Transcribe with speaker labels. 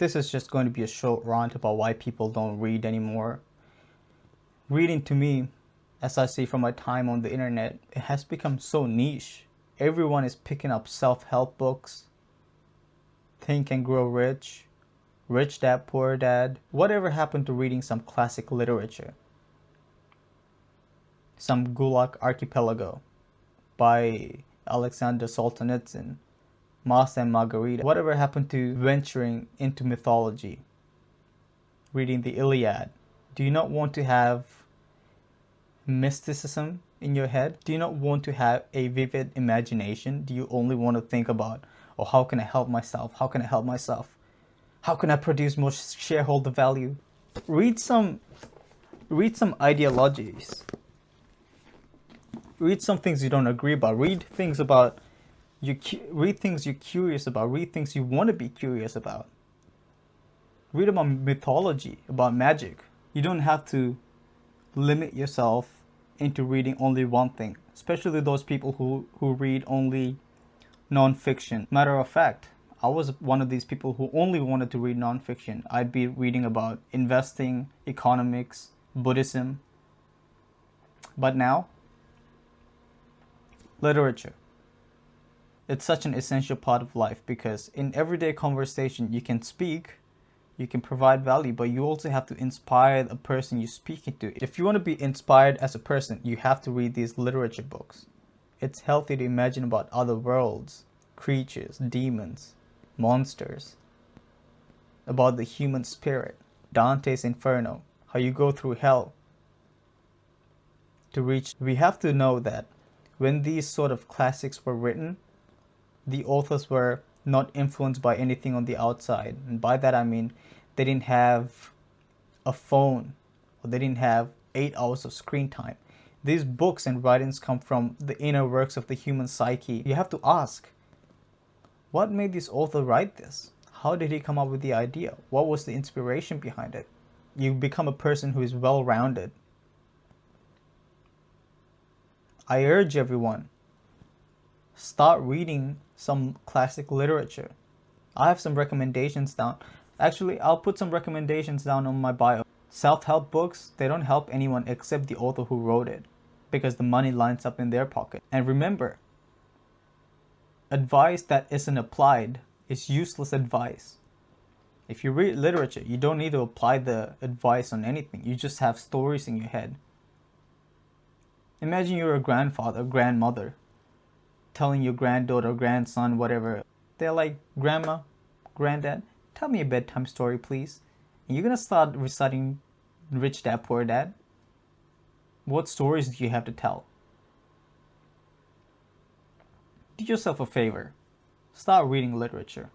Speaker 1: This is just going to be a short rant about why people don't read anymore. Reading to me, as I see from my time on the internet, it has become so niche. Everyone is picking up self-help books, Think and Grow Rich, Rich Dad Poor Dad. Whatever happened to reading some classic literature? Some Gulag Archipelago by Alexander Solzhenitsyn, Martha and Margarita. Whatever happened to venturing into mythology? Reading the Iliad. Do you not want to have mysticism in your head? Do you not want to have a vivid imagination? Do you only want to think about, oh, how can I help myself? How can I help myself? How can I produce more shareholder value? Read some ideologies. Read some things you don't agree about. Read things you're curious about. Read things you want to be curious about. Read about mythology, about magic. You don't have to limit yourself into reading only one thing, especially those people who read only non-fiction. Matter of fact, I was one of these people who only wanted to read non-fiction. I'd be reading about investing, economics, Buddhism. But now, literature. It's such an essential part of life because in everyday conversation you can speak, you can provide value, but you also have to inspire the person you're speaking to. If you want to be inspired as a person, you have to read these literature books. It's healthy to imagine about other worlds, creatures, demons, monsters, about the human spirit, Dante's Inferno, how you go through hell to reach. We have to know that when these sort of classics were written, the authors were not influenced by anything on the outside. And by that I mean they didn't have a phone, or they didn't have 8 hours of screen time. These books and writings come from the inner works of the human psyche. You have to ask, what made this author write this? How did he come up with the idea? What was the inspiration behind it? You become a person who is well-rounded. I urge everyone, start reading some classic literature. I have some recommendations down. Actually, I'll put some recommendations down on my bio. Self-help books, they don't help anyone except the author who wrote it, because the money lines up in their pocket. And remember, advice that isn't applied is useless advice. If you read literature, you don't need to apply the advice on anything. You just have stories in your head. Imagine you're a grandfather, grandmother, telling your granddaughter, grandson, whatever. They're like, Grandma, Granddad, tell me a bedtime story, please. And you're going to start reciting Rich Dad, Poor Dad. What stories do you have to tell? Do yourself a favor. Start reading literature.